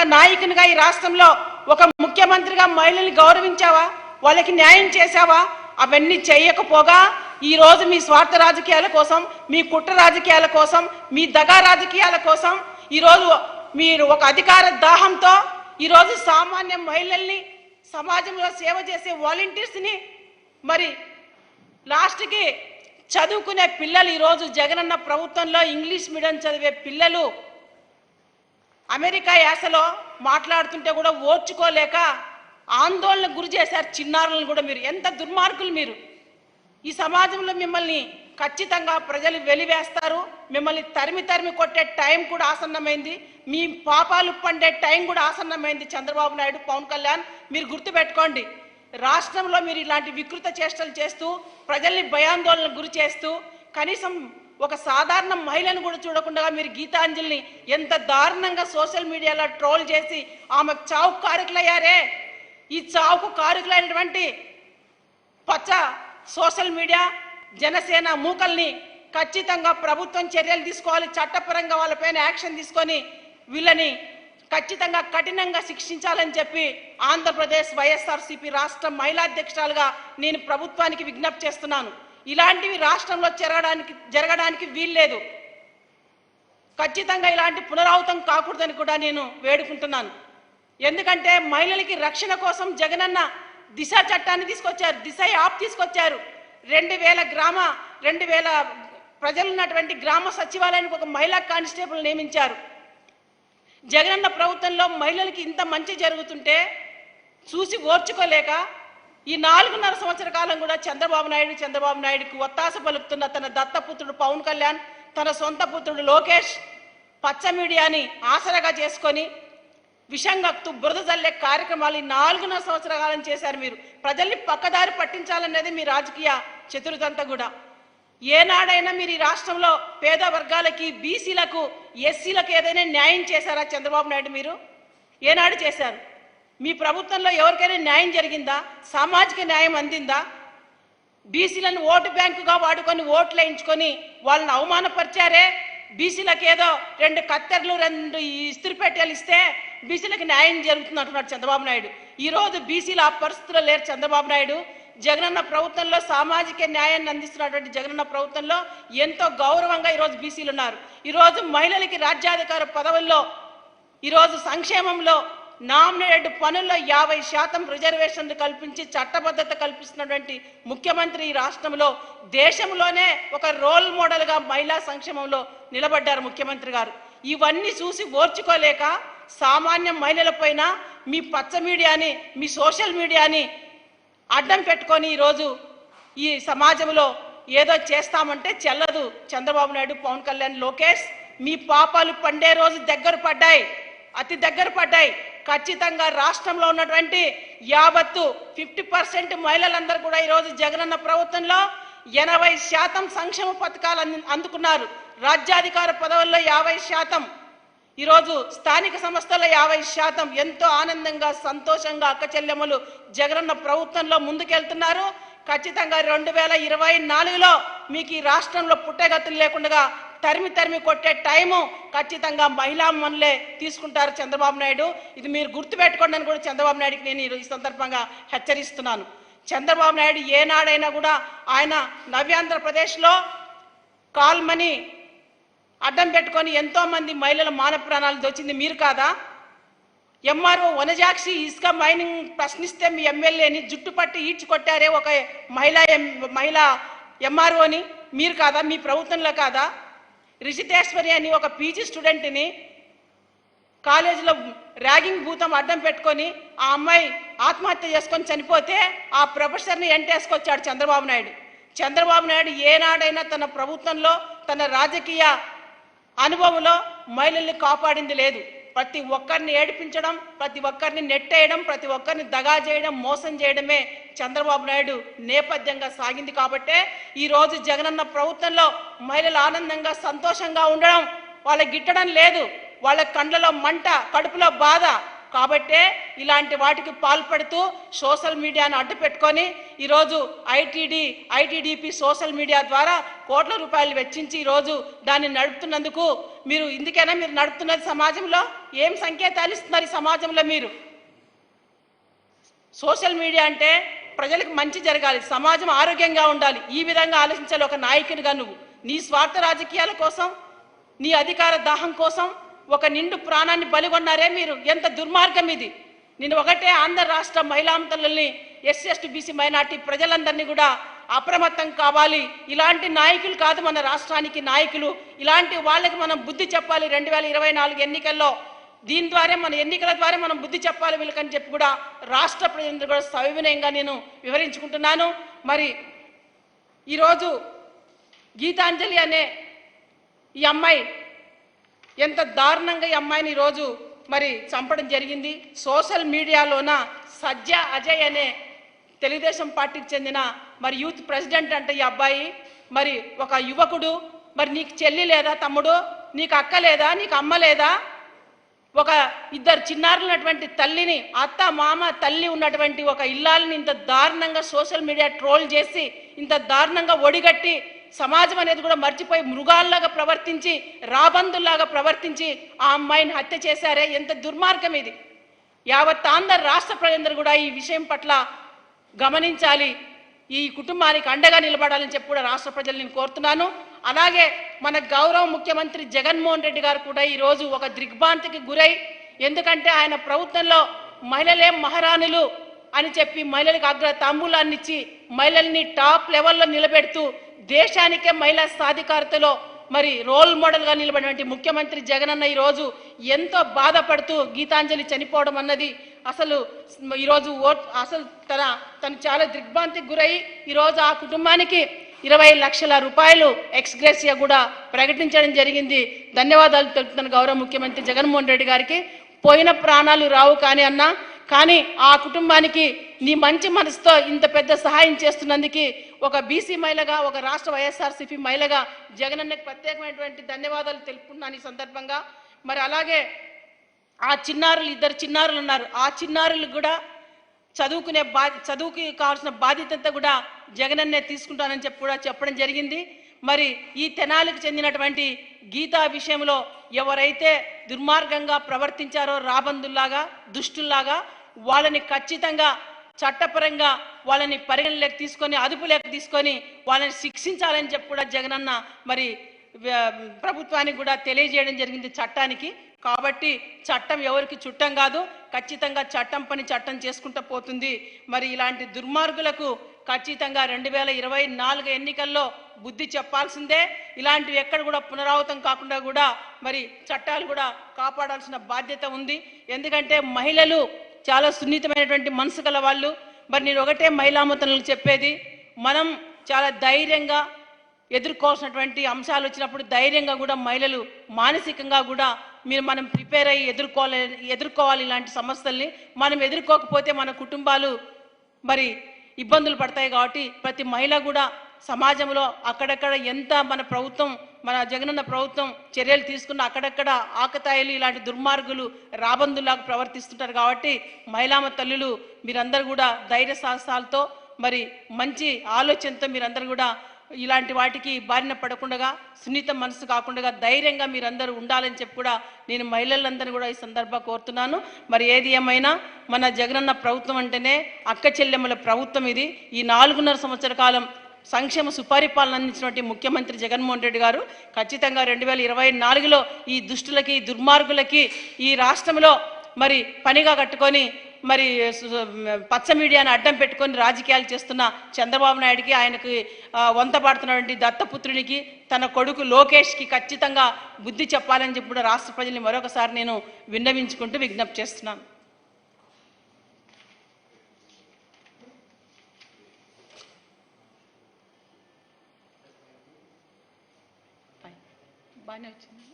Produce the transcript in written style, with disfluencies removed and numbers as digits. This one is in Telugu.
ఒక నాయకునిగా ఈ రాష్ట్రంలో ఒక ముఖ్యమంత్రిగా మహిళల్ని గౌరవించావా? వాళ్ళకి న్యాయం చేశావా? అవన్నీ చేయకపోగా ఈరోజు మీ స్వార్థ రాజకీయాల కోసం, మీ కుట్ర రాజకీయాల కోసం, మీ దగా రాజకీయాల కోసం ఈరోజు మీరు ఒక అధికార దాహంతో ఈరోజు సామాన్య మహిళల్ని, సమాజంలో సేవ చేసే వాలంటీర్స్ని, మరి లాస్ట్కి చదువుకునే పిల్లలు ఈరోజు జగనన్న ప్రభుత్వంలో ఇంగ్లీష్ మీడియం చదివే పిల్లలు అమెరికా యాసలో మాట్లాడుతుంటే కూడా ఓర్చుకోలేక ఆందోళనకు గురి చేశారు చిన్నారులను కూడా. మీరు ఎంత దుర్మార్గులు! మీరు ఈ సమాజంలో మిమ్మల్ని ఖచ్చితంగా ప్రజలు వెలివేస్తారు. మిమ్మల్ని తరిమి తరిమి కొట్టే టైం కూడా ఆసన్నమైంది. మీ పాపాలు పండే టైం కూడా ఆసన్నమైంది. చంద్రబాబు నాయుడు, పవన్ కళ్యాణ్, మీరు గుర్తుపెట్టుకోండి. రాష్ట్రంలో మీరు ఇలాంటి వికృత చేష్టలు చేస్తూ ప్రజల్ని భయాందోళనకు గురి చేస్తూ కనీసం ఒక సాధారణ మహిళను కూడా చూడకుండా మీరు గీతాంజలిని ఎంత దారుణంగా సోషల్ మీడియాలో ట్రోల్ చేసి ఆమె చావుకు కారకులయ్యారే. ఈ చావుకు కారకులైనటువంటి పచ్చ సోషల్ మీడియా జనసేన మూకల్ని ఖచ్చితంగా ప్రభుత్వం చర్యలు తీసుకోవాలి. చట్టపరంగా వాళ్ళపైన యాక్షన్ తీసుకొని వీళ్ళని ఖచ్చితంగా కఠినంగా శిక్షించాలని చెప్పి ఆంధ్రప్రదేశ్ వైఎస్ఆర్సీపీ రాష్ట్ర మహిళా అధ్యక్షురాలుగా నేను ప్రభుత్వానికి విజ్ఞప్తి చేస్తున్నాను. ఇలాంటివి రాష్ట్రంలో జరగడానికి వీల్లేదు. ఖచ్చితంగా ఇలాంటి పునరావృతం కాకూడదని కూడా నేను వేడుకుంటున్నాను. ఎందుకంటే మహిళలకి రక్షణ కోసం జగనన్న దిశ చట్టాన్ని తీసుకొచ్చారు, దిశ యాప్ తీసుకొచ్చారు. 2000 ప్రజలు ఉన్నటువంటి గ్రామ సచివాలయానికి ఒక మహిళా కానిస్టేబుల్ నియమించారు. జగనన్న ప్రభుత్వంలో మహిళలకి ఇంత మంచి జరుగుతుంటే చూసి ఓర్చుకోలేక ఈ 4.5 సంవత్సర కాలం కూడా చంద్రబాబు నాయుడుకి ఒత్తాస పలుకుతున్న తన దత్తపుత్రుడు పవన్ కళ్యాణ్, తన సొంత పుత్రుడు లోకేష్ పచ్చ మీడియాని ఆసరాగా చేసుకొని విషంగక్తు బురద జల్లే కార్యక్రమాలు 4.5 సంవత్సర కాలం చేశారు. మీరు ప్రజల్ని పక్కదారి పట్టించాలనేది మీ రాజకీయ చతురతంతా కూడా. ఏనాడైనా మీరు ఈ రాష్ట్రంలో పేద వర్గాలకి, బీసీలకు, ఎస్సీలకు ఏదైనా న్యాయం చేశారా చంద్రబాబు నాయుడు? మీరు ఏనాడు చేశారు? మీ ప్రభుత్వంలో ఎవరికైనా న్యాయం జరిగిందా? సామాజిక న్యాయం అందిందా? బీసీలను ఓటు బ్యాంకుగా వాడుకొని ఓట్లు వేయించుకొని వాళ్ళని అవమానపరిచారే. బీసీలకు ఏదో 2 కత్తెరలు 2 ఇస్త్రీపెట్టెలు ఇస్తే బీసీలకు న్యాయం జరుగుతుంది అంటున్నాడు చంద్రబాబు నాయుడు. ఈరోజు బీసీలు ఆ పరిస్థితుల్లో లేరు చంద్రబాబు నాయుడు. జగనన్న ప్రభుత్వంలో సామాజిక న్యాయాన్ని అందిస్తున్నటువంటి జగనన్న ప్రభుత్వంలో ఎంతో గౌరవంగా ఈరోజు బీసీలు ఉన్నారు. ఈరోజు మహిళలకి రాజ్యాధికార పదవుల్లో, ఈరోజు సంక్షేమంలో, నామినేటెడ్ పనుల్లో 50% రిజర్వేషన్లు కల్పించి చట్టబద్ధత కల్పిస్తున్నటువంటి ముఖ్యమంత్రి ఈ రాష్ట్రంలో దేశంలోనే ఒక రోల్ మోడల్గా మహిళా సంక్షేమంలో నిలబడ్డారు ముఖ్యమంత్రి గారు. ఇవన్నీ చూసి ఓర్చుకోలేక సామాన్య మహిళలపైన మీ పచ్చ మీడియాని, మీ సోషల్ మీడియాని అడ్డం పెట్టుకొని ఈరోజు ఈ సమాజంలో ఏదో చేస్తామంటే చెల్లదు. చంద్రబాబు నాయుడు, పవన్ కళ్యాణ్, లోకేష్, మీ పాపాలు పండే రోజు దగ్గర పడ్డాయి, అతి దగ్గర పడ్డాయి. ఖచ్చితంగా రాష్ట్రంలో ఉన్నటువంటి 50% మహిళలందరూ కూడా ఈరోజు జగనన్న ప్రభుత్వంలో 80% సంక్షేమ పథకాలు అందుకున్నారు. రాజ్యాధికార పదవుల్లో 50%, ఈరోజు స్థానిక సంస్థల 50%. ఎంతో ఆనందంగా, సంతోషంగా అక్క చెల్లెమ్మలు జగనన్న ప్రభుత్వంలో ముందుకెళ్తున్నారు. ఖచ్చితంగా 2024లో మీకు ఈ రాష్ట్రంలో పుట్టగతులు లేకుండా తరిమి కొట్టే టైము ఖచ్చితంగా మహిళా మనులే తీసుకుంటారు చంద్రబాబు నాయుడు. ఇది మీరు గుర్తుపెట్టుకోండి అని కూడా చంద్రబాబు నాయుడుకి నేను ఈ సందర్భంగా హెచ్చరిస్తున్నాను. చంద్రబాబు నాయుడు ఏనాడైనా కూడా ఆయన నవ్యాంధ్రప్రదేశ్లో కాల్మని అడ్డం పెట్టుకొని ఎంతో మంది మహిళల మాన ప్రాణాలు దోచింది మీరు కాదా? ఎంఆర్ఓ వనజాక్షి ఇసుక మైనింగ్ ప్రశ్నిస్తే మీ ఎమ్మెల్యేని జుట్టుపట్టి ఈడ్చుకొట్టారే ఒక మహిళా ఎంఆర్ఓని మీరు కాదా? మీ ప్రభుత్వంలో కాదా? రిషితేశ్వరి అని ఒక పీజీ స్టూడెంట్ని కాలేజీలో ర్యాగింగ్ భూతం అడ్డం పెట్టుకొని ఆ అమ్మాయి ఆత్మహత్య చేసుకొని చనిపోతే ఆ ప్రొఫెసర్ని ఎంటేసుకొచ్చాడు చంద్రబాబు నాయుడు. చంద్రబాబు నాయుడు ఏనాడైనా తన ప్రభుత్వంలో, తన రాజకీయ అనుభవంలో మహిళల్ని కాపాడింది లేదు. ప్రతి ఒక్కరిని ఏడిపించడం, ప్రతి ఒక్కరిని నెట్టేయడం, ప్రతి ఒక్కరిని దగా చేయడం, మోసం చేయడమే చంద్రబాబు నాయుడు నేపథ్యంగా సాగింది. కాబట్టే ఈరోజు జగనన్న ప్రభుత్వంలో మహిళలు ఆనందంగా, సంతోషంగా ఉండడం వాళ్ళకి గిట్టడం లేదు. వాళ్ళ కండ్లలో మంట, కడుపులో బాధ. కాబట్టే ఇలాంటి వాటికి పాల్పడుతూ సోషల్ మీడియాను అడ్డు పెట్టుకొని ఈరోజు ఐటీడీపీ సోషల్ మీడియా ద్వారా కోట్ల రూపాయలు వెచ్చించి ఈరోజు దాన్ని నడుపుతున్నందుకు మీరు ఇందుకైనా మీరు నడుపుతున్నది సమాజంలో ఏం సంకేతాలు ఇస్తున్నారు ఈ సమాజంలో మీరు? సోషల్ మీడియా అంటే ప్రజలకు మంచి జరగాలి, సమాజం ఆరోగ్యంగా ఉండాలి, ఈ విధంగా ఆలోచించాలి ఒక నాయకునిగా. నువ్వు నీ స్వార్థ రాజకీయాల కోసం, నీ అధికార దాహం కోసం ఒక నిండు ప్రాణాన్ని బలిగొన్నారే మీరు. ఎంత దుర్మార్గం ఇది! నేను ఒకటే ఆంధ్ర రాష్ట్ర మహిళాంతలని ఎస్సీ బీసీ మైనార్టీ ప్రజలందరినీ కూడా అప్రమత్తం కావాలి. ఇలాంటి నాయకులు కాదు మన రాష్ట్రానికి నాయకులు, ఇలాంటి వాళ్ళకి మనం బుద్ధి చెప్పాలి 2024 ఎన్నికల్లో. దీని ద్వారా మన ఎన్నికల ద్వారా మనం బుద్ధి చెప్పాలి వీళ్ళకని చెప్పి కూడా రాష్ట్ర ప్రజలందరూ కూడా సవినయంగా నేను వివరించుకుంటున్నాను. మరి ఈరోజు గీతాంజలి అనే ఈ అమ్మాయి ఎంత దారుణంగా ఈ అమ్మాయిని ఈరోజు మరి చంపడం జరిగింది. సోషల్ మీడియాలోన సజ్జ అజయ్ అనే తెలుగుదేశం పార్టీకి చెందిన మరి యూత్ ప్రెసిడెంట్ అంటే ఈ అబ్బాయి, మరి ఒక యువకుడు, మరి నీకు చెల్లి లేదా తమ్ముడు, నీకు అక్క లేదా, నీకు అమ్మ లేదా, ఒక ఇద్దరు చిన్నారులు ఉన్నటువంటి తల్లిని, అత్త మామ తల్లి ఉన్నటువంటి ఒక ఇల్లాలని ఇంత దారుణంగా సోషల్ మీడియా ట్రోల్ చేసి ఇంత దారుణంగా ఒడిగట్టి సమాజం అనేది కూడా మర్చిపోయి మృగాల్లాగా ప్రవర్తించి రాబందుల్లాగా ప్రవర్తించి ఆ అమ్మాయిని హత్య చేశారే, ఎంత దుర్మార్గం ఇది! యావత్ ఆంధ్ర రాష్ట్ర ప్రజలందరూ కూడా ఈ విషయం పట్ల గమనించాలి, ఈ కుటుంబానికి అండగా నిలబడాలని చెప్పి కూడా రాష్ట్ర ప్రజలు నేను కోరుతున్నాను. అలాగే మన గౌరవ ముఖ్యమంత్రి జగన్మోహన్ రెడ్డి గారు కూడా ఈరోజు ఒక దిగ్భ్రాంతికి గురై, ఎందుకంటే ఆయన ప్రభుత్వంలో మహిళలే మహారాణులు అని చెప్పి మహిళలకు అగ్ర తాంబూలాన్ని ఇచ్చి మహిళల్ని టాప్ లెవెల్లో నిలబెడుతూ దేశానికే మహిళా సాధికారతలో మరి రోల్ మోడల్గా నిలబడినటువంటి ముఖ్యమంత్రి జగనన్న ఈరోజు ఎంతో బాధపడుతూ గీతాంజలి చనిపోవడం అన్నది అసలు ఈరోజు అసలు తను చాలా దిగ్భ్రాంతికి గురై ఈరోజు ఆ కుటుంబానికి 20 లక్షల రూపాయలు ఎక్స్గ్రేసియా కూడా ప్రకటించడం జరిగింది. ధన్యవాదాలు తెలుపుతున్నాను గౌరవ ముఖ్యమంత్రి జగన్మోహన్ రెడ్డి గారికి. పోయిన ప్రాణాలు రావు కానీ ఆ కుటుంబానికి నీ మంచి మనసుతో ఇంత పెద్ద సహాయం చేస్తున్నందుకు ఒక బీసీ మహిళగా, ఒక రాష్ట్ర వైఎస్ఆర్సీపీ మహిళగా జగనన్నకి ప్రత్యేకమైనటువంటి ధన్యవాదాలు తెలుపుతున్నాను ఈ సందర్భంగా. మరి అలాగే ఆ చిన్నారులు, ఇద్దరు చిన్నారులు ఉన్నారు, ఆ చిన్నారులు కూడా చదువుకి కావాల్సిన బాధ్యత అంతా కూడా జగనన్నే తీసుకుంటానని చెప్పి కూడా చెప్పడం జరిగింది. మరి ఈ తెనాలికి చెందినటువంటి గీతా విషయంలో ఎవరైతే దుర్మార్గంగా ప్రవర్తించారో రాబందుల్లాగా, దుష్టుల్లాగా, వాళ్ళని ఖచ్చితంగా చట్టపరంగా వాళ్ళని పరిగణలోకి తీసుకొని, అదుపులోకి తీసుకొని వాళ్ళని శిక్షించాలని చెప్పి కూడా జగనన్న మరి ప్రభుత్వానికి కూడా తెలియజేయడం జరిగింది, చట్టానికి. కాబట్టి చట్టం ఎవరికి చుట్టం కాదు, ఖచ్చితంగా చట్టం పని చట్టం చేసుకుంటూ పోతుంది. మరి ఇలాంటి దుర్మార్గులకు ఖచ్చితంగా 2024 ఎన్నికల్లో బుద్ధి చెప్పాల్సిందే. ఇలాంటివి ఎక్కడ కూడా పునరావృతం కాకుండా కూడా మరి చట్టాలు కూడా కాపాడాల్సిన బాధ్యత ఉంది. ఎందుకంటే మహిళలు చాలా సున్నితమైనటువంటి మనసు గల వాళ్ళు. మరి నేను ఒకటే మహిళామతనులకు చెప్పేది, మనం చాలా ధైర్యంగా ఎదుర్కోవాల్సినటువంటి అంశాలు వచ్చినప్పుడు ధైర్యంగా కూడా మహిళలు మానసికంగా కూడా మనం ప్రిపేర్ అయ్యి ఎదుర్కోవాలి ఇలాంటి సమస్యల్ని. మనం ఎదుర్కోకపోతే మన కుటుంబాలు మరి ఇబ్బందులు పడతాయి. కాబట్టి ప్రతి మహిళ కూడా సమాజంలో అక్కడక్కడ ఎంత మన జగనన్న ప్రభుత్వం చర్యలు తీసుకున్న అక్కడక్కడ ఆకతాయిలు, ఇలాంటి దుర్మార్గులు రాబందులాగా ప్రవర్తిస్తుంటారు. కాబట్టి మహిళామ తల్లులు మీరందరూ కూడా ధైర్య సాహసాలతో మరి మంచి ఆలోచనతో మీరందరూ కూడా ఇలాంటి వాటికి బారిన పడకుండా, సున్నిత మనసు కాకుండా ధైర్యంగా మీరందరూ ఉండాలని చెప్పి కూడా నేను మహిళలందరినీ కూడా ఈ సందర్భంగా కోరుతున్నాను. మరి ఏది ఏమైనా మన జగనన్న ప్రభుత్వం అంటేనే అక్క చెల్లెమ్మల ప్రభుత్వం ఇది. ఈ 4.5 సంవత్సర కాలం సంక్షేమ సుపరిపాలన అందించినటువంటి ముఖ్యమంత్రి జగన్మోహన్ రెడ్డి గారు ఖచ్చితంగా 2024లో ఈ దుష్టులకి, దుర్మార్గులకి ఈ రాష్ట్రంలో మరి పనిగా కట్టుకొని మరి పచ్చ మీడియాను అడ్డం పెట్టుకొని రాజకీయాలు చేస్తున్న చంద్రబాబు నాయుడికి, ఆయనకి వంతపాడుతున్నటువంటి దత్తపుత్రునికి, తన కొడుకు లోకేష్కి ఖచ్చితంగా బుద్ధి చెప్పాలని చెప్పి కూడా రాష్ట్ర ప్రజల్ని మరొకసారి నేను విన్నవించుకుంటూ విజ్ఞప్తి చేస్తున్నాను. బాగానే వచ్చింది.